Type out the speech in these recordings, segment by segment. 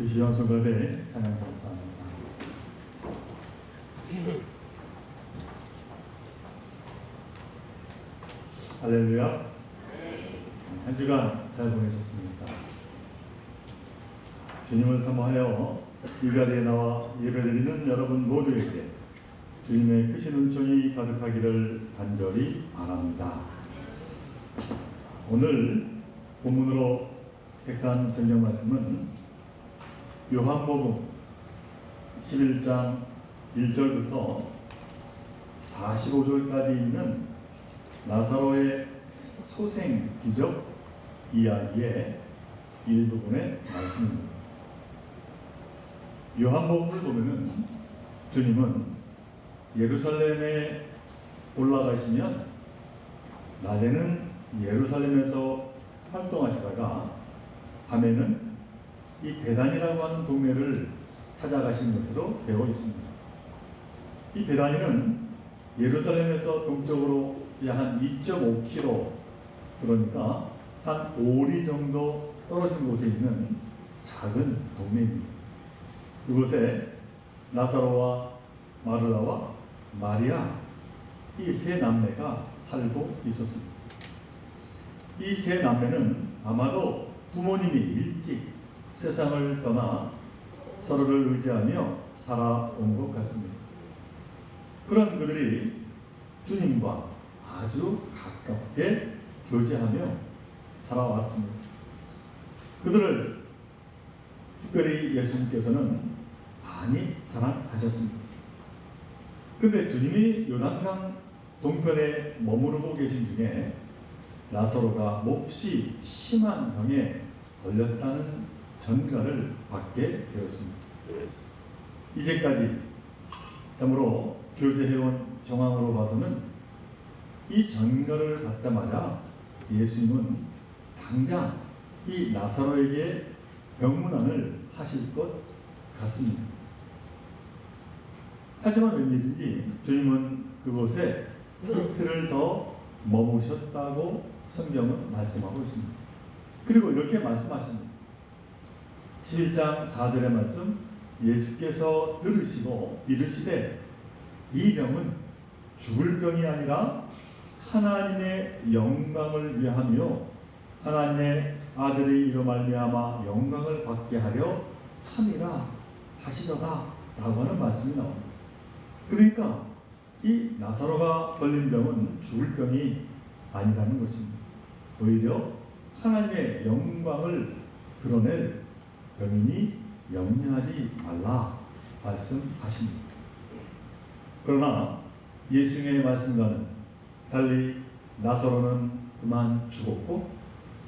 귀시원 성가대 찬양 감사합니다. 할렐루야. 한 주간 잘 보내셨습니까? 주님을 사모하여 이 자리에 나와 예배드리는 여러분 모두에게 주님의 크신 은총이 가득하기를 간절히 바랍니다. 오늘 본문으로 택한 성경 말씀은 요한복음 11장 1절부터 45절까지 있는 나사로의 소생 기적 이야기의 일부분의 말씀입니다. 요한복음을 보면은 주님은 예루살렘에 올라가시면 낮에는 예루살렘에서 활동하시다가 밤에는 이 베단이라고 하는 동네를 찾아가신 것으로 되어 있습니다. 이 베단이는 예루살렘에서 동쪽으로 약 한 2.5km, 그러니까 한 5리 정도 떨어진 곳에 있는 작은 동네입니다. 그곳에 나사로와 마르다와 마리아, 이 세 남매가 살고 있었습니다. 이 세 남매는 아마도 부모님이 일찍 세상을 떠나 서로를 의지하며 살아온 것 같습니다. 그런 그들이 주님과 아주 가깝게 교제하며 살아왔습니다. 그들을 특별히 예수님께서는 많이 사랑하셨습니다. 그런데 주님이 요단강 동편에 머무르고 계신 중에 나사로가 몹시 심한 병에 걸렸다는 전가를 받게 되었습니다. 이제까지 참으로 교제해온 정황으로 봐서는 이 전가를 받자마자 예수님은 당장 이 나사로에게 병문안을 하실 것 같습니다. 하지만 웬일인지 주님은 그곳에 이틀을 더 머무셨다고 성경은 말씀하고 있습니다. 그리고 이렇게 말씀하십니다. 11장 4절의 말씀, 예수께서 들으시고 이르시되 이 병은 죽을 병이 아니라 하나님의 영광을 위하며 하나님의 아들이 이로 말미암아 영광을 받게 하려 함이라 하시더라 라고 하는 말씀이 나옵니다. 그러니까 이 나사로가 걸린 병은 죽을 병이 아니라는 것입니다. 오히려 하나님의 영광을 드러낼 병이니 염려하지 말라 말씀하십니다. 그러나 예수님의 말씀과는 달리 나사로는 그만 죽었고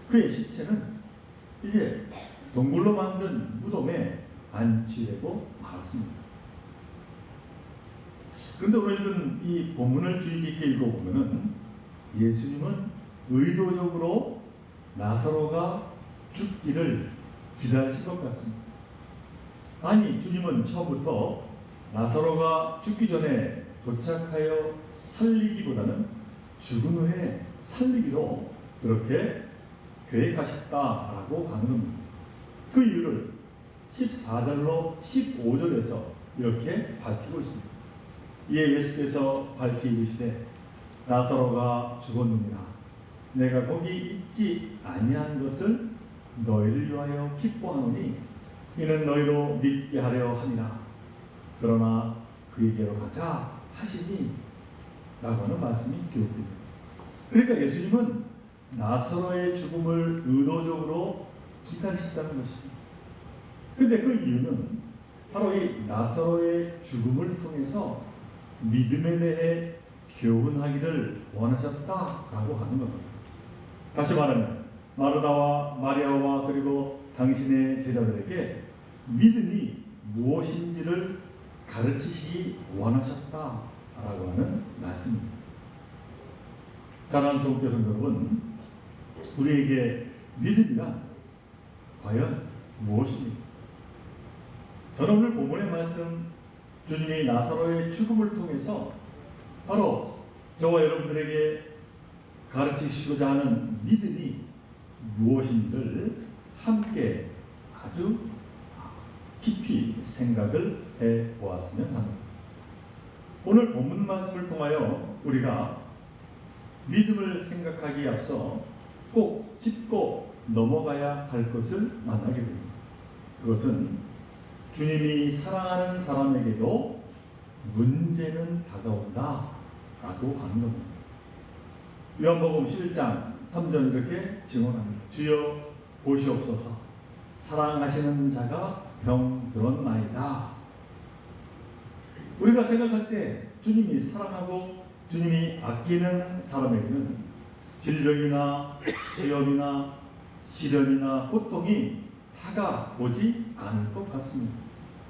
그의 시체는 이제 동굴로 만든 무덤에 안치되고 말았습니다. 그런데 오늘 이 본문을 주의 깊게 읽어보면 예수님은 의도적으로 나사로가 죽기를 기다리신 것 같습니다. 아니, 주님은 처음부터 나사로가 죽기 전에 도착하여 살리기보다는 죽은 후에 살리기로 그렇게 계획하셨다라고 하는 겁니다. 그 이유를 14절로 15절에서 이렇게 밝히고 있습니다. 이에 예수께서 밝히 이르시되 나사로가 죽었느니라. 내가 거기 있지 아니한 것을 너희를 위하여 기뻐하노니 이는 너희로 믿게 하려 함이라. 그러나 그에게로 가자 하시니 라고 하는 말씀이 기록됩니다. 그러니까 예수님은 나사로의 죽음을 의도적으로 기다리셨다는 것입니다. 그런데 그 이유는 바로 이 나사로의 죽음을 통해서 믿음에 대해 교훈하기를 원하셨다라고 하는 겁니다. 다시 말하면 마르다와 마리아와 그리고 당신의 제자들에게 믿음이 무엇인지를 가르치시기 원하셨다라고 하는 말씀입니다. 사랑하는 종교 성도 여러분, 우리에게 믿음이란 과연 무엇입니까? 저는 오늘 본문의 말씀, 주님이 나사로의 죽음을 통해서 바로 저와 여러분들에게 가르치시고자 하는 믿음이 무엇인지를 함께 아주 깊이 생각을 해보았으면 합니다. 오늘 본문 말씀을 통하여 우리가 믿음을 생각하기에 앞서 꼭 짚고 넘어가야 할 것을 만나게 됩니다. 그것은 주님이 사랑하는 사람에게도 문제는 다가온다 라고 하는 겁니다. 요한복음 11장 3절 이렇게 증언합니다. 주여 보시옵소서, 사랑하시는 자가 병들었나이다. 우리가 생각할 때 주님이 사랑하고 주님이 아끼는 사람에게는 질병이나 시험이나 시련이나 고통이 다가오지 않을 것 같습니다.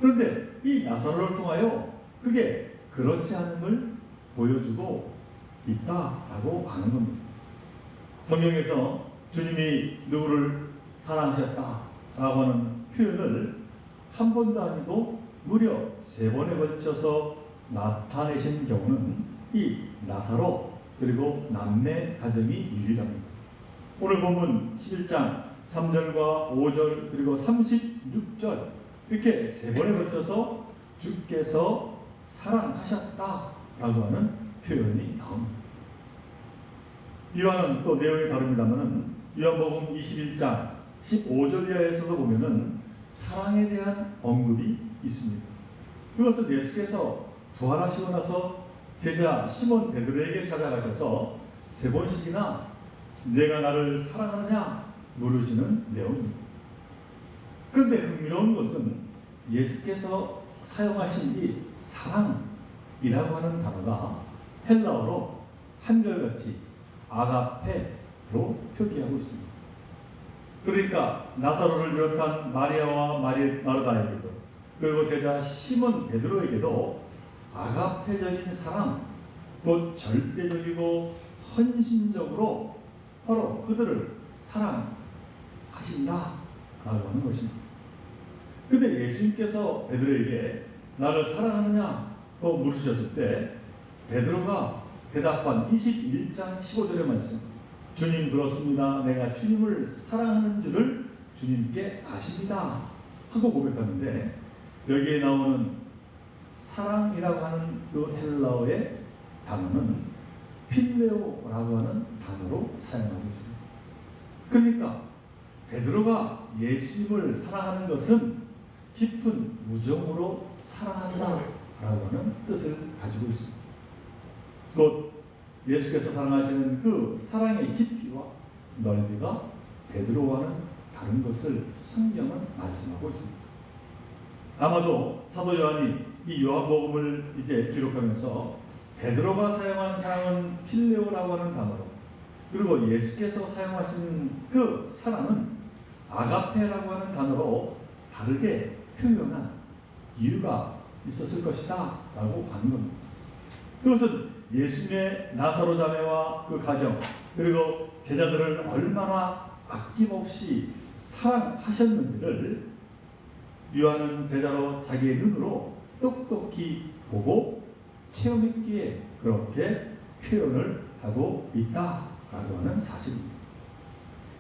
그런데 이 나사로를 통하여 그게 그렇지 않음을 보여주고 있다라고 하는 겁니다. 성경에서 주님이 누구를 사랑하셨다라고 하는 표현을 한 번도 아니고 무려 3번에 걸쳐서 나타내신 경우는 이 나사로 그리고 남매 가정이 유일합니다. 오늘 본문 11장 3절과 5절 그리고 36절 이렇게 3번에 걸쳐서 주께서 사랑하셨다라고 하는 표현이 나옵니다. 요한은 또 내용이 다릅니다만 요한복음 21장 15절 이하에서도 보면은 사랑에 대한 언급이 있습니다. 그것은 예수께서 부활하시고 나서 제자 시몬 베드로에게 찾아가셔서 3번씩이나 내가 나를 사랑하느냐 물으시는 내용입니다. 그런데 흥미로운 것은 예수께서 사용하신 이 사랑이라고 하는 단어가 헬라어로 한결같이 아가페로 표기하고 있습니다. 그러니까 나사로를 비롯한 마리아와 마르다에게도 그리고 제자 시몬 베드로에게도 아가페적인 사랑, 곧 절대적이고 헌신적으로 바로 그들을 사랑하신다라고 하는 것입니다. 그런데 예수님께서 베드로에게 나를 사랑하느냐고 물으셨을 때 베드로가 대답한 21장 15절의 말씀, 주님 그렇습니다. 내가 주님을 사랑하는 줄을 주님께 아십니다 하고 고백하는데, 여기에 나오는 사랑이라고 하는 그 헬라어의 단어는 필레오라고 하는 단어로 사용하고 있습니다. 그러니까 베드로가 예수님을 사랑하는 것은 깊은 우정으로 사랑한다라고 하는 뜻을 가지고 있습니다. 곧 예수께서 사랑하시는 그 사랑의 깊이와 넓이가 베드로와는 다른 것을 성경은 말씀하고 있습니다. 아마도 사도 요한이 이 요한복음을 이제 기록하면서 베드로가 사용한 사랑은 필레오라고 하는 단어로, 그리고 예수께서 사용하신 그 사랑은 아가페라고 하는 단어로 다르게 표현한 이유가 있었을 것이다 라고 하는 겁니다. 그것은 예수님의 나사로 자매와 그 가정 그리고 제자들을 얼마나 아낌없이 사랑하셨는지를 요한은 제자로 자기의 눈으로 똑똑히 보고 체험했기에 그렇게 표현을 하고 있다라고 하는 사실입니다.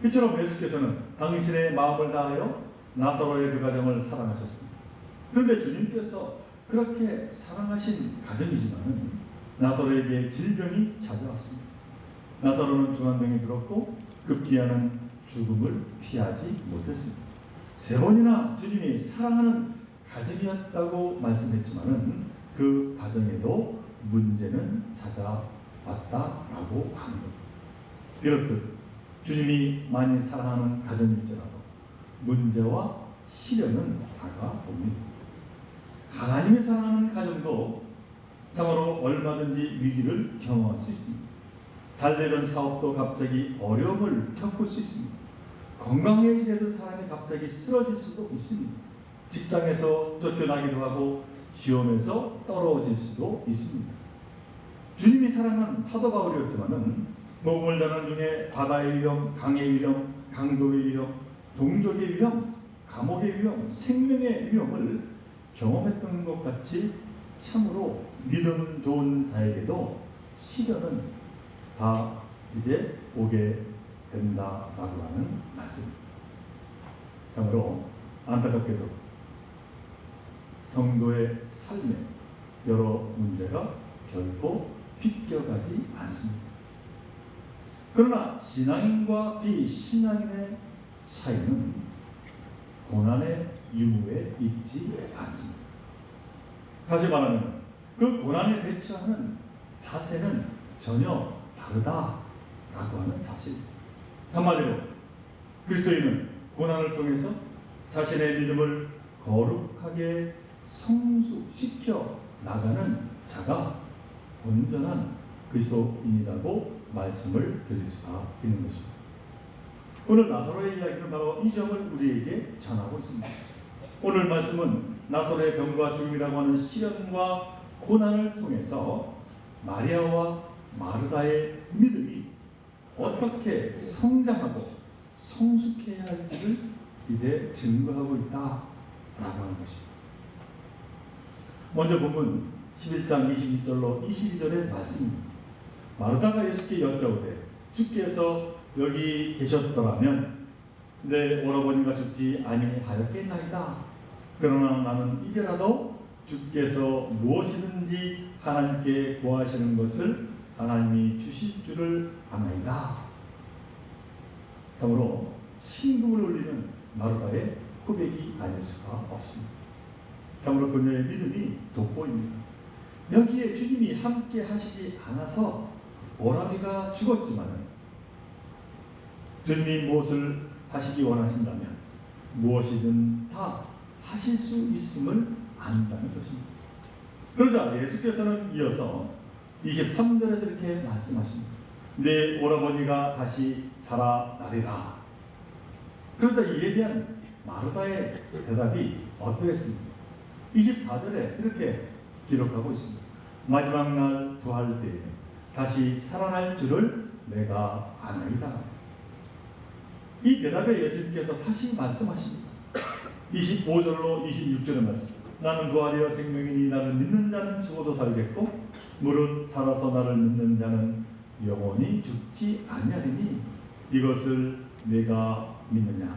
이처럼 예수께서는 당신의 마음을 다하여 나사로의 그 가정을 사랑하셨습니다. 그런데 주님께서 그렇게 사랑하신 가정이지만 나사로에게 질병이 찾아왔습니다. 나사로는 중환병이 들었고 급기야는 죽음을 피하지 못했습니다. 3번이나 주님이 사랑하는 가정이었다고 말씀했지만은 그 가정에도 문제는 찾아왔다라고 하는 겁니다. 이렇듯 주님이 많이 사랑하는 가정일지라도 문제와 시련은 다가옵니다. 하나님이 사랑하는 가정도 참으로 얼마든지 위기를 경험할 수 있습니다. 잘 되던 사업도 갑자기 어려움을 겪을 수 있습니다. 건강해 지내던 사람이 갑자기 쓰러질 수도 있습니다. 직장에서 쫓겨나기도 하고 시험에서 떨어질 수도 있습니다. 주님이 사랑한 사도 바울이었지만은 복음을 전하는 중에 바다의 위험, 강의 위험, 강도의 위험, 동족의 위험, 감옥의 위험, 생명의 위험을 경험했던 것 같이 참으로 믿음 좋은 자에게도 시련은 다 이제 오게 된다라고 하는 말씀입니다. 참으로 안타깝게도 성도의 삶에 여러 문제가 결코 비껴가지 않습니다. 그러나 신앙인과 비신앙인의 차이는 고난의 유무에 있지 않습니다. 다시 말하면 그 고난에 대처하는 자세는 전혀 다르다라고 하는 사실입니다. 한마디로 그리스도인은 고난을 통해서 자신의 믿음을 거룩하게 성숙시켜 나가는 자가 온전한 그리스도인이라고 말씀을 드릴 수가 있는 것입니다. 오늘 나사로의 이야기는 바로 이 점을 우리에게 전하고 있습니다. 오늘 말씀은 나사로의 병과 죽음이라고 하는 시련과 고난을 통해서 마리아와 마르다의 믿음이 어떻게 성장하고 성숙해야 할지를 이제 증거하고 있다라고 하는 것입니다. 먼저 본문 11장 21절로 22절의 말씀입니다. 마르다가 예수께 여짜오되 주께서 여기 계셨더라면 내 오라버니가 죽지 아니하였겠나이다. 그러나 나는 이제라도 주께서 무엇이든지 하나님께 구하시는 것을 하나님이 주실 줄을 아나이다. 참으로 심금을 울리는 마르다의 고백이 아닐 수가 없습니다. 참으로 그녀의 믿음이 돋보입니다. 여기에 주님이 함께 하시지 않아서 오라비가 죽었지만 주님이 무엇을 하시기 원하신다면 무엇이든 다 하실 수 있음을 안다는 것입니다. 그러자 예수께서는 이어서 23절에서 이렇게 말씀하십니다. 내 오라버니가 다시 살아나리라. 그러자 이에 대한 마르다의 대답이 어떠했습니까? 24절에 이렇게 기록하고 있습니다. 마지막 날 부활 때에 다시 살아날 줄을 내가 아나이다. 이 대답에 예수님께서 다시 말씀하십니다. 25절로 26절의 말씀. 나는 부활이여 생명이니 나를 믿는 자는 죽어도 살겠고 무릇 살아서 나를 믿는 자는 영원히 죽지 아니하리니 이것을 내가 믿느냐.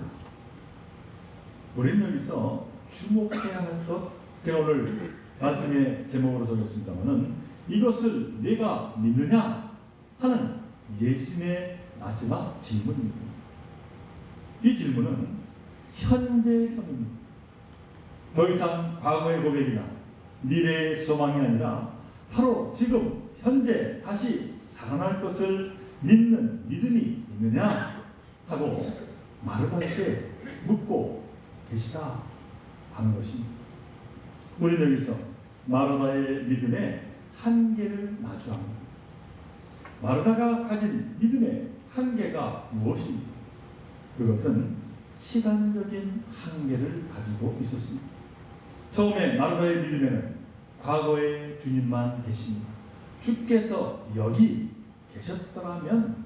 우리는 여기서 주목해야 할 것, 제가 오늘 말씀의 제목으로 적었습니다마는 이것을 내가 믿느냐 하는 예수님의 마지막 질문입니다. 이 질문은 현재형입니다. 더 이상 과거의 고백이나 미래의 소망이 아니라 바로 지금 현재 다시 살아날 것을 믿는 믿음이 있느냐 하고 마르다에게 묻고 계시다 하는 것입니다. 우리는 여기서 마르다의 믿음의 한계를 마주합니다. 마르다가 가진 믿음의 한계가 무엇입니까? 그것은 시간적인 한계를 가지고 있었습니다. 처음에 마르다의 믿음에는 과거의 주님만 계십니다. 주께서 여기 계셨더라면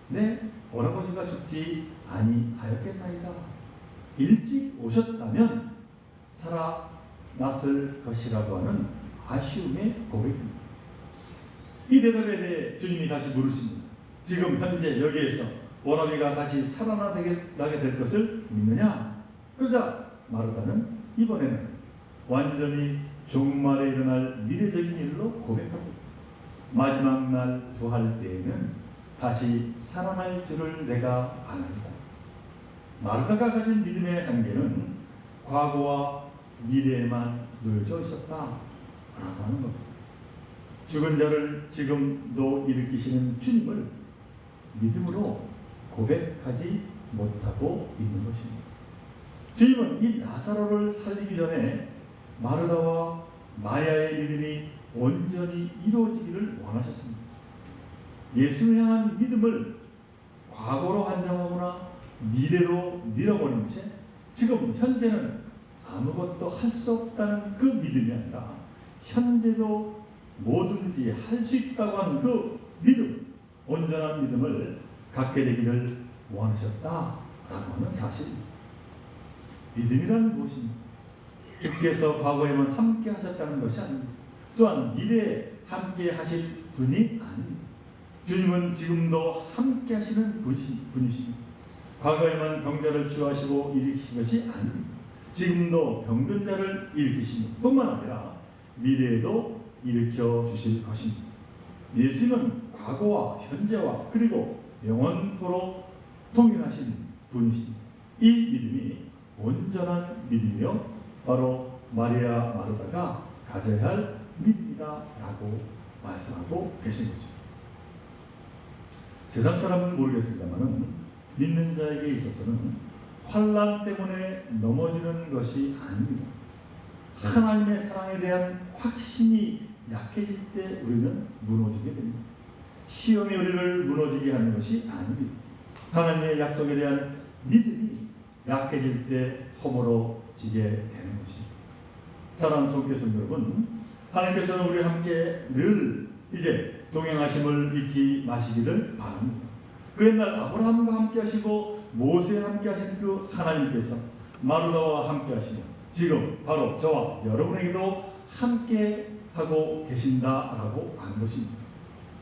내 오라버니가 죽지 아니하였겠나이다. 일찍 오셨다면 살아났을 것이라고 하는 아쉬움의 고백입니다. 이 대답에 대해 주님이 다시 물으십니다. 지금 현재 여기에서 오라비가 다시 살아나게 될 것을 믿느냐? 그러자 마르다는 이번에는 완전히 종말에 일어날 미래적인 일로 고백하고 마지막 날 부활 때에는 다시 살아날 줄을 내가 아나이다. 마르다가 가진 믿음의 한계는 과거와 미래에만 놓여져 있었다라고 하는 겁니다. 죽은 자를 지금도 일으키시는 주님을 믿음으로 고백하지 못하고 있는 것입니다. 주님은 이 나사로를 살리기 전에 마르다와 마리아의 믿음이 온전히 이루어지기를 원하셨습니다. 예수를 향한 믿음을 과거로 한정하거나 미래로 밀어버린 채 지금 현재는 아무것도 할 수 없다는 그 믿음이 아니라 현재도 뭐든지 할 수 있다고 하는 그 믿음, 온전한 믿음을 갖게 되기를 원하셨다라고 하는 사실입니다. 믿음이라는 무엇입니까? 주께서 과거에만 함께 하셨다는 것이 아닙니다. 또한 미래에 함께 하실 분이 아닙니다. 주님은 지금도 함께 하시는 분이십니다. 과거에만 병자를 치유하시고 일으키신 것이 아닙니다. 지금도 병든 자를 일으키시니 뿐만 아니라 미래에도 일으켜 주실 것입니다. 예수님은 과거와 현재와 그리고 영원토록 동일하신 분이십니다. 이 믿음이 온전한 믿음이요 바로 마리아 마르다가 가져야 할 믿음이다 라고 말씀하고 계신 거죠. 세상 사람은 모르겠습니다만 믿는 자에게 있어서는 환난 때문에 넘어지는 것이 아닙니다. 하나님의 사랑에 대한 확신이 약해질 때 우리는 무너지게 됩니다. 시험이 우리를 무너지게 하는 것이 아닙니다. 하나님의 약속에 대한 믿음이 약해질 때 허물어지게 되는 것입니다. 사랑하는 성교성 여러분, 하나님께서는 우리와 함께 늘 이제 동행하심을 잊지 마시기를 바랍니다. 그 옛날 아브라함과 함께 하시고 모세와 함께 하신 그 하나님께서 마르다와 함께 하시며 지금 바로 저와 여러분에게도 함께 하고 계신다라고 하는 것입니다.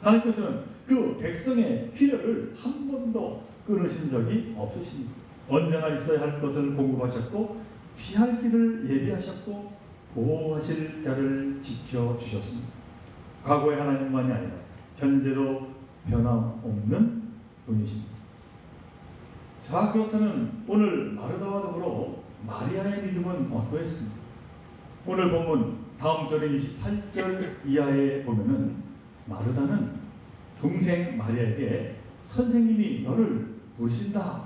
하나님께서는 그 백성의 필요를 한 번도 끊으신 적이 없으십니다. 언제나 있어야 할 것을 공급하셨고 피할 길을 예비하셨고 보호하실 자를 지켜주셨습니다. 과거의 하나님만이 아니라 현재도 변함없는 분이십니다. 자, 그렇다면 오늘 마르다와 더불어 마리아의 믿음은 어떠했습니까? 오늘 본문 다음 절인 28절 이하에 보면은 마르다는 동생 마리아에게 선생님이 너를 부르신다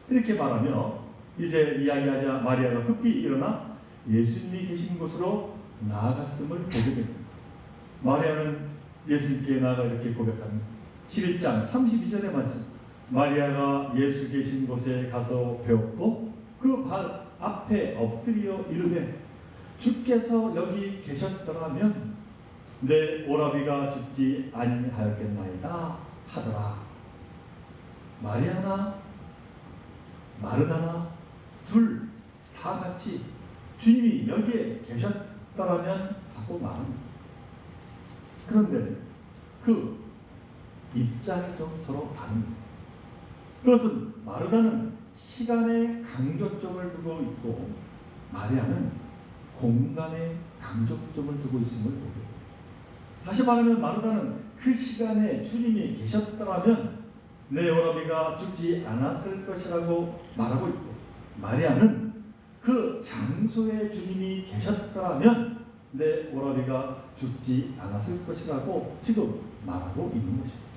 이렇게 말하며 이제 이야기하자 마리아가 급히 일어나 예수님이 계신 곳으로 나아갔음을 보게 됩니다. 마리아는 예수님께 나아가 이렇게 고백합니다. 11장 32절의 말씀, 마리아가 예수 계신 곳에 가서 배웠고 그 발 앞에 엎드려 이르되 주께서 여기 계셨더라면 내 오라비가 죽지 아니하였겠나이다 하더라. 마리아나 마르다나 둘 다 같이 주님이 여기에 계셨더라면 하고 말합니다. 그런데 그 입장이 좀 서로 다릅니다. 그것은 마르다는 시간의 강조점을 두고 있고 마리아는 공간의 강조점을 두고 있음을 보게 됩니다. 다시 말하면 마르다는 그 시간에 주님이 계셨더라면 내 오라비가 죽지 않았을 것이라고 말하고 있고 마리아는 그 장소에 주님이 계셨더라면 내 오라비가 죽지 않았을 것이라고 지금 말하고 있는 것입니다.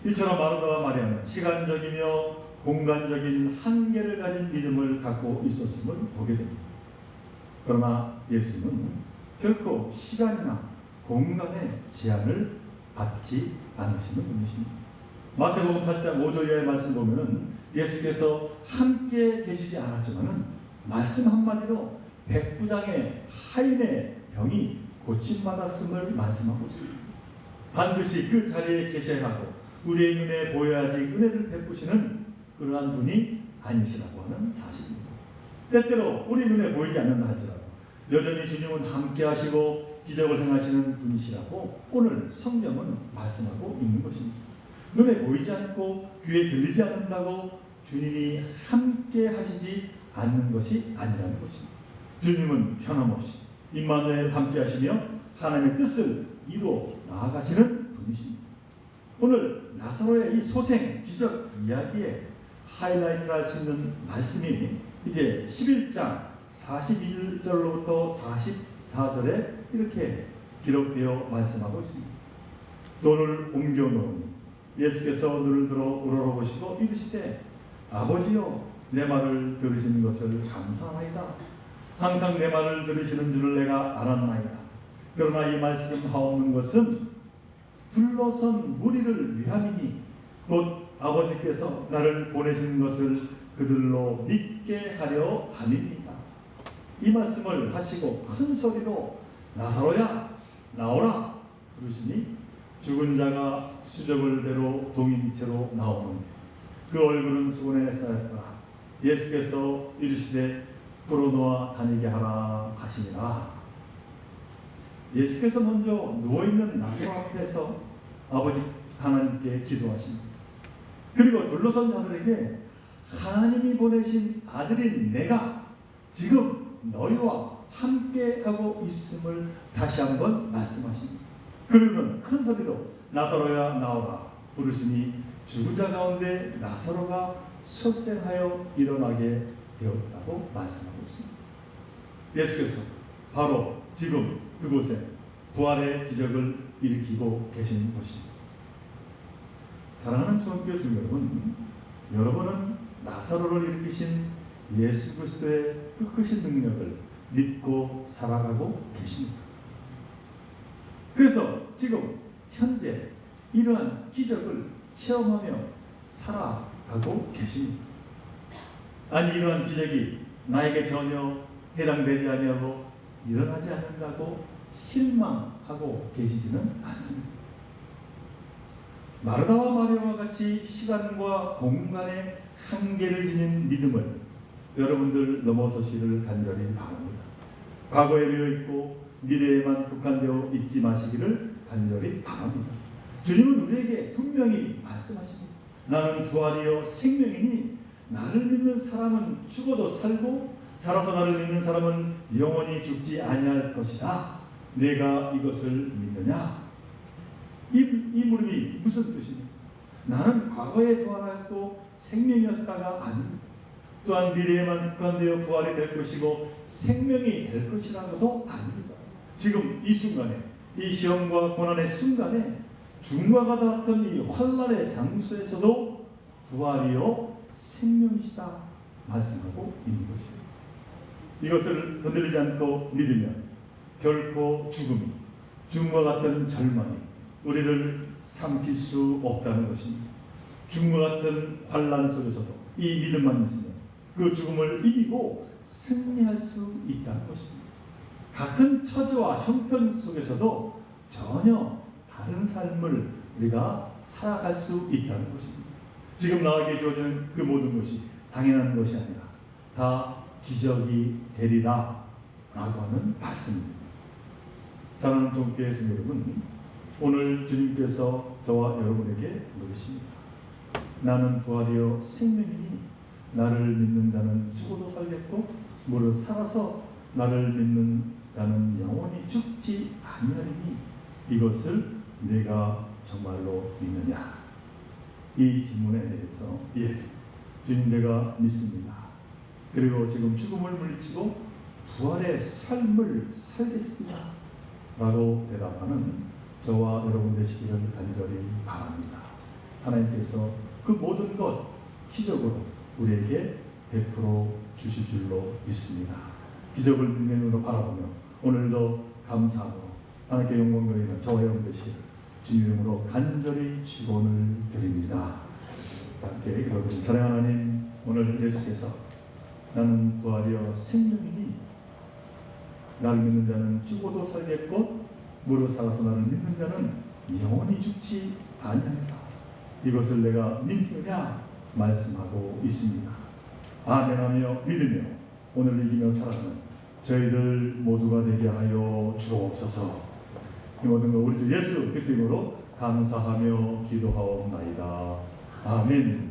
이처럼 마르다와 마리아는 시간적이며 공간적인 한계를 가진 믿음을 갖고 있었음을 보게 됩니다. 그러나 예수님은 결코 시간이나 공간의 제한을 받지 않으시는 분이십니다. 마태복음 8장 5절 이하의 말씀 보면은 예수께서 함께 계시지 않았지만은 말씀 한마디로 백부장의 하인의 병이 고침받았음을 말씀하고 있습니다. 반드시 그 자리에 계셔야 하고 우리의 눈에 보여야지 은혜를 베푸시는 그러한 분이 아니시라고 하는 사실입니다. 때때로 우리 눈에 보이지 않는다 할지라도 여전히 주님은 함께 하시고 기적을 행하시는 분이시라고 오늘 성경은 말씀하고 있는 것입니다. 눈에 보이지 않고 귀에 들리지 않는다고 주님이 함께 하시지 않는 것이 아니라는 것입니다. 주님은 변함없이 임마누엘 함께 하시며 하나님의 뜻을 이루어 나아가시는 분이십니다. 오늘 나사로의 이 소생 기적 이야기에 하이라이트를 할 수 있는 말씀이 이제 11장 41절로부터 44절에 이렇게 기록되어 말씀하고 있습니다. 돈을 옮겨 놓으니 예수께서 눈을 들어 우러러보시고 이르시되 아버지여 내 말을 들으시는 것을 감사하나이다. 항상 내 말을 들으시는 줄을 내가 알았나이다. 그러나 이 말씀 하옵는 것은 불러선 무리를 위함이니 곧 아버지께서 나를 보내신 것을 그들로 믿게 하려 함이니이다. 이 말씀을 하시고 큰 소리로 나사로야 나오라 부르시니 죽은 자가 수저벌대로 동인채로 나오는데 그 얼굴은 수건에 쌓였더라. 예수께서 이르시되 불어놓아 다니게 하라 하시니라. 예수께서 먼저 누워있는 나사로 앞에서 아버지 하나님께 기도하십니다. 그리고 둘러선 자들에게 하나님이 보내신 아들인 내가 지금 너희와 함께하고 있음을 다시 한번 말씀하십니다. 그러면 큰 소리로 나사로야 나오라 부르시니 죽은 자 가운데 나사로가 xuất 생하여 일어나게 되었다고 말씀하고 있습니다. 예수께서 바로 지금 그곳에 부활의 기적을 일으키고 계신 것입니다. 사랑하는 주님께 여러분, 여러분은 나사로를 일으키신 예수 그리스도의 그 크신 능력을 믿고 살아가고 계십니까? 그래서 지금 현재 이러한 기적을 체험하며 살아가고 계십니까? 아니 이러한 기적이 나에게 전혀 해당되지 아니하고 일어나지 않는다고 실망하고 계시지는 않습니다. 마르다와 마리아와 같이 시간과 공간의 한계를 지닌 믿음을 여러분들 넘어서시기를 간절히 바랍니다. 과거에 매여있고 미래에만 국한되어 있지 마시기를 간절히 바랍니다. 주님은 우리에게 분명히 말씀하십니다. 나는 부활이요 생명이니 나를 믿는 사람은 죽어도 살고 살아서 나를 믿는 사람은 영원히 죽지 아니할 것이다. 내가 이것을 믿느냐? 이 물음이 무슨 뜻입니까? 나는 과거에 부활하였고 생명이었다가 아닙니다. 또한 미래에만 국한되어 부활이 될 것이고 생명이 될 것이라고도 아닙니다. 지금 이 순간에 이 시험과 고난의 순간에 죽음과 같았던 이 환난의 장소에서도 부활이요 생명이시다 말씀하고 있는 것입니다. 이것을 흔들리지 않고 믿으면 결코 죽음과 같은 절망이 우리를 삼킬 수 없다는 것입니다. 죽음과 같은 환난 속에서도 이 믿음만 있으면 그 죽음을 이기고 승리할 수 있다는 것입니다. 같은 처지와 형편 속에서도 전혀 다른 삶을 우리가 살아갈 수 있다는 것입니다. 지금 나에게 주어지는 그 모든 것이 당연한 것이 아니라 다 기적이 되리라 라고 하는 말씀입니다. 사랑하는 종교의 성도 여러분, 오늘 주님께서 저와 여러분에게 물으십니다. 나는 부활이요 생명이니 나를 믿는 자는 죽어도 살겠고 무릇 살아서 나를 믿는 자는 영원히 죽지 아니하리니 이것을 내가 정말로 믿느냐? 이 질문에 대해서 예, 주님 내가 믿습니다. 그리고 지금 죽음을 물리치고 부활의 삶을 살겠습니다 라고 대답하는 저와 여러분 되시기를 간절히 바랍니다. 하나님께서 그 모든 것 기적으로 우리에게 베풀어 주실 줄로 믿습니다. 기적을 믿음의 눈으로 바라보며 오늘도 감사하고 하나님께 영광 돌리는 저와 여러분 되시기를 주님 이름으로 간절히 축원을 드립니다. 함께 기도드립니다. 사랑하는 하나님, 오늘 예수께서 나는 부활이요 생명이니 나를 믿는 자는 죽어도 살겠고 무릇 살아서 나를 믿는 자는 영원히 죽지 아니하리라. 이것을 내가 믿느냐 말씀하고 있습니다. 아멘하며 믿으며 오늘 이기며 살아가는 저희들 모두가 되게 하여 주옵소서. 이 모든 것 우리 주 예수 그리스도 이름으로 감사하며 기도하옵나이다. 아멘.